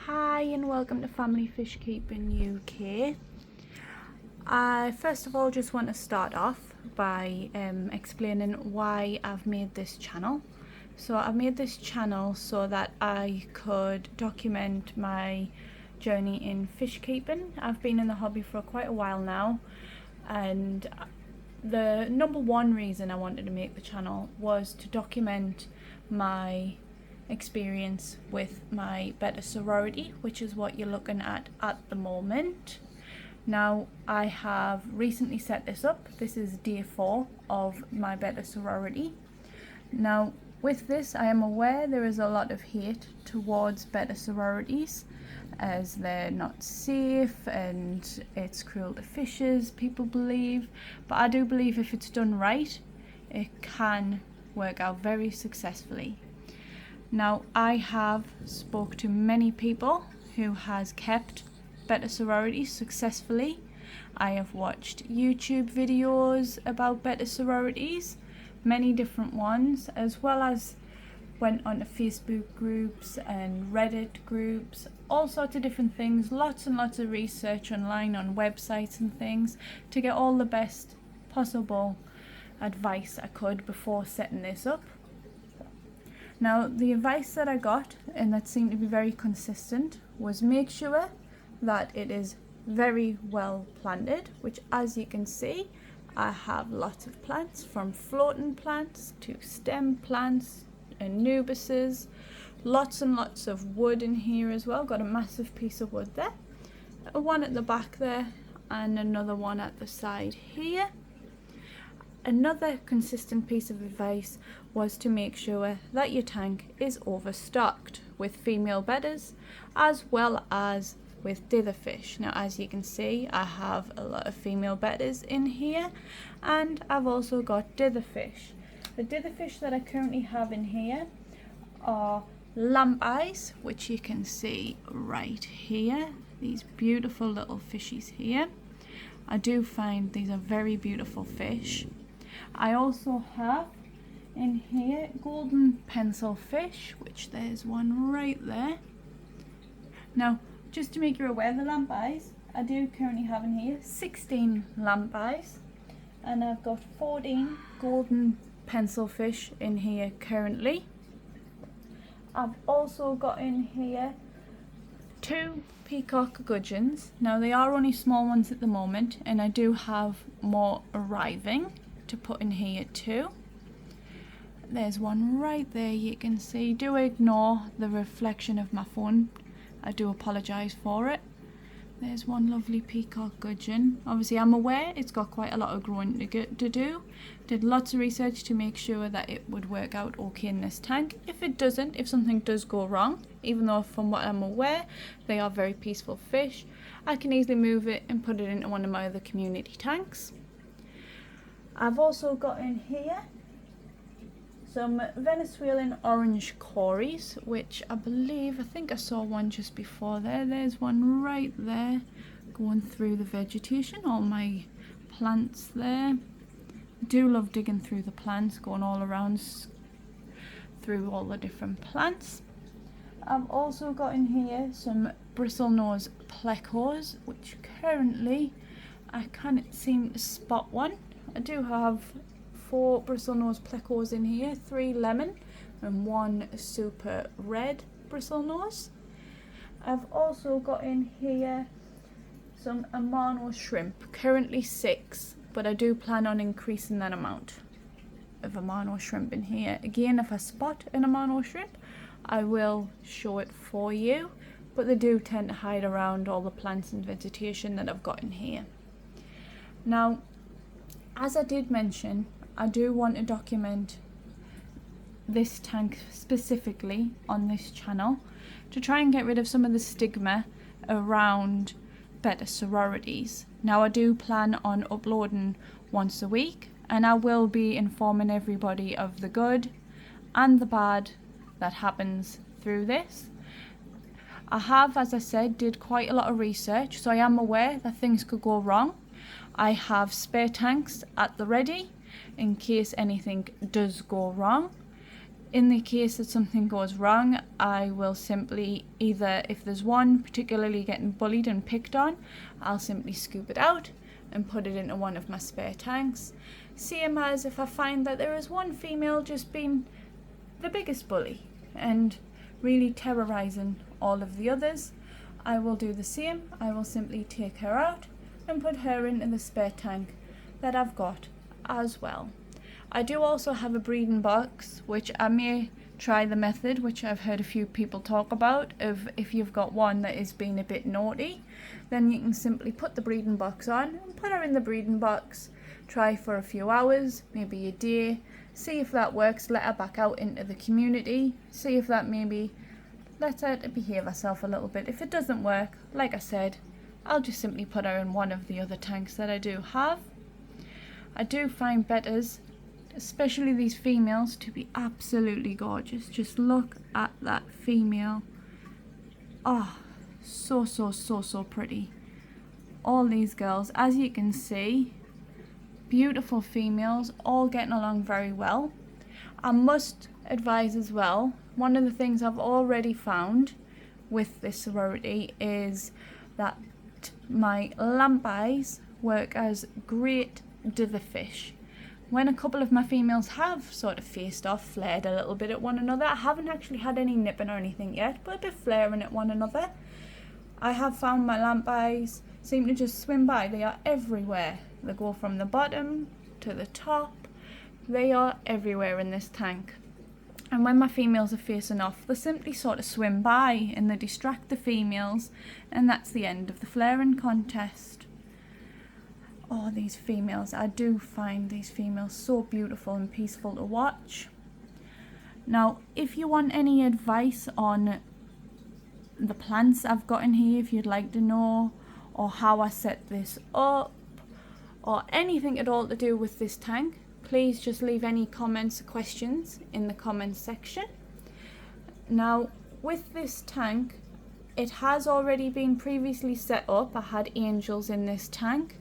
Hi and welcome to Family Fish Keeping UK. I first of all just want to start off by explaining why I've made this channel. So I've made this channel so that I could document my journey in fish keeping. I've been in the hobby for quite a while now, and the number one reason I wanted to make the channel was to document my experience with my Betta Sorority, which is what you're looking at the moment. Now, I have recently set this up. This is day 4 of my Betta Sorority. Now, with this, I am aware there is a lot of hate towards Betta sororities, as they're not safe and it's cruel to fishes, people believe. But I do believe if it's done right, it can work out very successfully. Now, I have spoke to many people who has kept Betta sororities successfully. I have watched YouTube videos about Betta sororities, many different ones, as well as went onto Facebook groups and Reddit groups, all sorts of different things, lots and lots of research online on websites and things to get all the best possible advice I could before setting this up. Now, the advice that I got, and that seemed to be very consistent, was make sure that it is very well planted, which, as you can see, I have lots of plants, from floating plants to stem plants, anubises, lots and lots of wood in here as well. Got a massive piece of wood there, one at the back there, and another one at the side here. Another consistent piece of advice was to make sure that your tank is overstocked with female bettas as well as with dither fish. Now, as you can see, I have a lot of female bettas in here, and I've also got dither fish. The dither fish that I currently have in here are lamp eyes, which you can see right here. These beautiful little fishies here. I do find these are very beautiful fish. I also have in here golden pencil fish, which there's one right there. Now, just to make you aware, the lamp eyes, I do currently have in here 16 lamp eyes, and I've got 14 golden pencil fish in here currently. I've also got in here 2 peacock gudgeons. Now, they are only small ones at the moment, and I do have more arriving to put in here too. There's one right there, you can see. Do ignore the reflection of my phone, I do apologise for it. There's one lovely peacock gudgeon. Obviously, I'm aware it's got quite a lot of growing to do. Did lots of research to make sure that it would work out okay in this tank. If it doesn't, if something does go wrong, even though from what I'm aware they are very peaceful fish, I can easily move it and put it into one of my other community tanks. I've also got in here some Venezuelan orange cories, which I think I saw one just before there. There's one right there going through the vegetation, all my plants there. I do love digging through the plants, going all around through all the different plants. I've also got in here some bristlenose plecos, which currently I can't seem to spot one. I do have 4 bristlenose plecos in here, 3 lemon and 1 super red bristlenose. I've also got in here some Amano shrimp, currently 6, but I do plan on increasing that amount of Amano shrimp in here. Again, if I spot an Amano shrimp, I will show it for you, but they do tend to hide around all the plants and vegetation that I've got in here. Now, as I did mention, I do want to document this tank specifically on this channel to try and get rid of some of the stigma around Betta sororities. Now, I do plan on uploading once a week, and I will be informing everybody of the good and the bad that happens through this. I have, as I said, did quite a lot of research, so I am aware that things could go wrong. I have spare tanks at the ready in case anything does go wrong. In the case that something goes wrong, I will simply either, if there's one particularly getting bullied and picked on, I'll simply scoop it out and put it into one of my spare tanks. Same as if I find that there is one female just being the biggest bully and really terrorizing all of the others, I will do the same. I will simply take her out and put her into the spare tank that I've got as well. I do also have a breeding box, which I may try the method, which I've heard a few people talk about, of if you've got one that is being a bit naughty, then you can simply put the breeding box on and put her in the breeding box, try for a few hours, maybe a day, see if that works, let her back out into the community, see if that maybe lets her to behave herself a little bit. If it doesn't work, like I said, I'll just simply put her in one of the other tanks that I do have. I do find Bettas, especially these females, to be absolutely gorgeous. Just look at that female. Oh, so pretty. All these girls, as you can see, beautiful females, all getting along very well. I must advise as well, one of the things I've already found with this sorority is that my lamp eyes work as great dither fish. When a couple of my females have sort of faced off, flared a little bit at one another, I haven't actually had any nipping or anything yet, but a bit flaring at one another, I have found my lamp eyes seem to just swim by. They are everywhere. They go from the bottom to the top. They are everywhere in this tank. And when my females are facing off, they simply sort of swim by and they distract the females, and that's the end of the flaring contest. Oh, these females, I do find these females so beautiful and peaceful to watch. Now, if you want any advice on the plants I've got in here, if you'd like to know, or how I set this up, or anything at all to do with this tank, please just leave any comments or questions in the comments section. Now, with this tank, it has already been previously set up. I had angels in this tank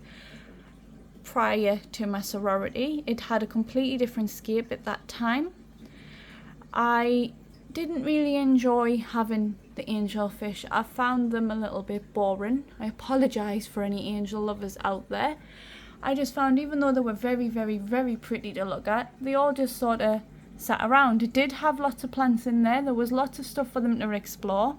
prior to my sorority. It had a completely different scape at that time. I didn't really enjoy having the angel fish. I found them a little bit boring. I apologise for any angel lovers out there. I just found, even though they were very pretty to look at, they all just sort of sat around. It did have lots of plants in there. There was lots of stuff for them to explore,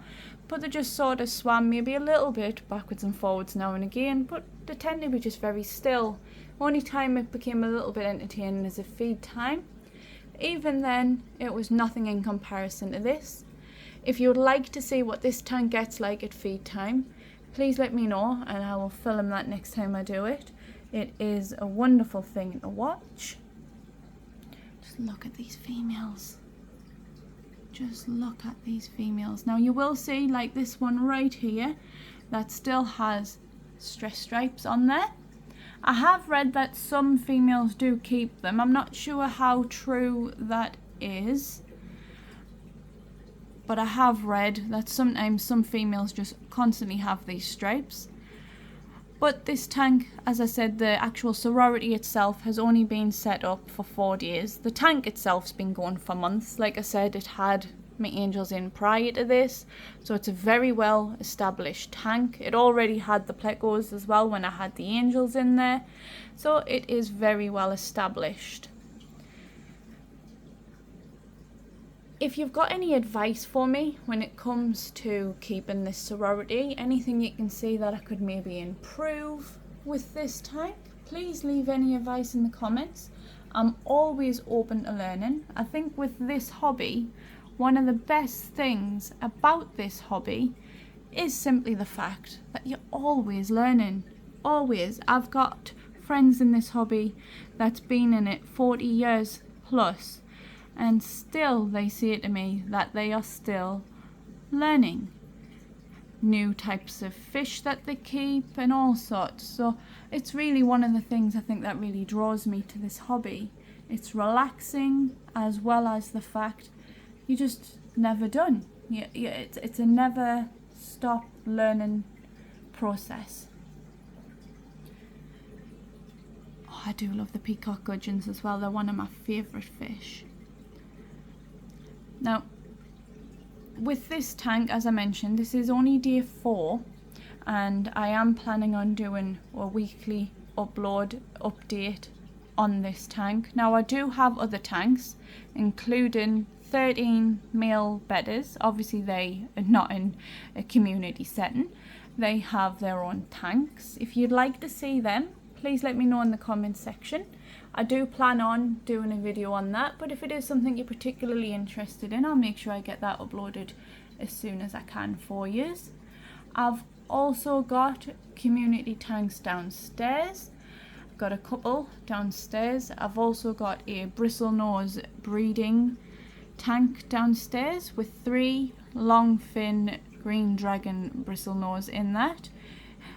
but they just sort of swam maybe a little bit backwards and forwards now and again, but they tend to be just very still. Only time it became a little bit entertaining is at feed time. Even then, it was nothing in comparison to this. If you would like to see what this tank gets like at feed time, please let me know and I will film that next time I do it. It is a wonderful thing to watch. Just look at these females. Just look at these females. Now you will see, like this one right here, that still has stress stripes on there. I have read that some females do keep them. I'm not sure how true that is, but I have read that sometimes some females just constantly have these stripes. But this tank, as I said, the actual sorority itself has only been set up for 4 days. The tank itself's been going for months. Like I said, it had my angels in prior to this, so it's a very well established tank. It already had the plecos as well when I had the angels in there, so it is very well established. If you've got any advice for me when it comes to keeping this sorority, anything you can see that I could maybe improve with this tank, please leave any advice in the comments. I'm always open to learning. I think with this hobby, one of the best things about this hobby is simply the fact that you're always learning. Always. I've got friends in this hobby that's been in it 40 years plus, and still they say to me that they are still learning new types of fish that they keep and all sorts. So it's really one of the things I think that really draws me to this hobby. It's relaxing, as well as the fact you're just never done. It's a never stop learning process. Oh, I do love the peacock gudgeons as well. They're one of my favourite fish. Now, with this tank, as I mentioned, this is only day 4, and I am planning on doing a weekly update on this tank. Now, I do have other tanks, including 13 male bedders. Obviously, they are not in a community setting. They have their own tanks. If you'd like to see them, please let me know in the comments section. I do plan on doing a video on that, but if it is something you're particularly interested in, I'll make sure I get that uploaded as soon as I can for you. I've also got community tanks downstairs. I've got a couple downstairs. I've also got a bristlenose breeding tank downstairs with 3 long fin green dragon bristlenose in that.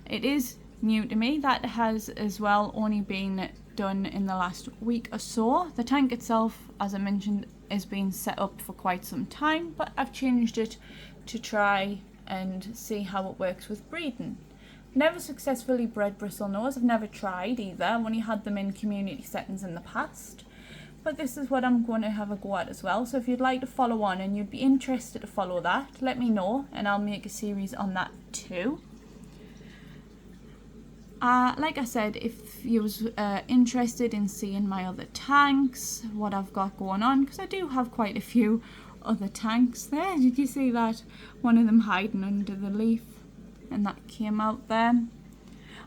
It is new to me. That has as well only been done in the last week or so. The tank itself, as I mentioned, has been set up for quite some time, but I've changed it to try and see how it works with breeding. Never successfully bred bristlenose. I've never tried either. I've only had them in community settings in the past, but this is what I'm going to have a go at as well. So if you'd like to follow on and you'd be interested to follow that, let me know and I'll make a series on that too. Like I said, if you was interested in seeing my other tanks, what I've got going on, because I do have quite a few other tanks there. Did you see that? One of them hiding under the leaf, and that came out there.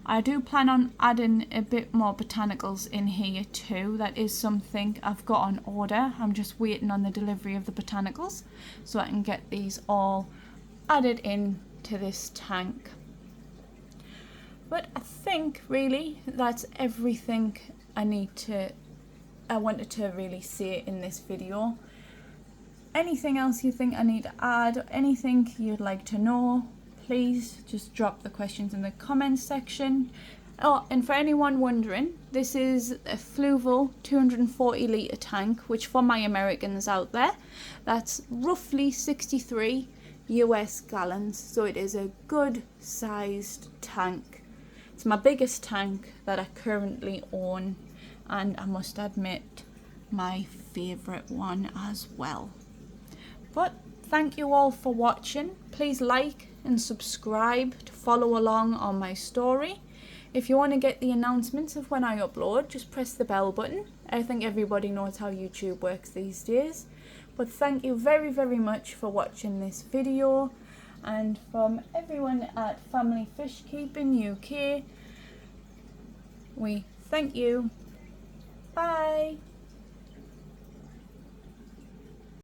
I do plan on adding a bit more botanicals in here too. That is something I've got on order. I'm just waiting on the delivery of the botanicals so I can get these all added in to this tank. But I think really that's everything I wanted to really say in this video. Anything else you think I need to add, anything you'd like to know, please just drop the questions in the comments section. Oh, and for anyone wondering, this is a Fluval 240 litre tank, which for my Americans out there, that's roughly 63 US gallons. So it is a good sized tank. It's my biggest tank that I currently own, and I must admit, my favourite one as well. But thank you all for watching. Please like and subscribe to follow along on my story. If you want to get the announcements of when I upload, just press the bell button. I think everybody knows how YouTube works these days. But thank you very, very much for watching this video. And from everyone at Family Fish Keeping UK, we thank you. Bye.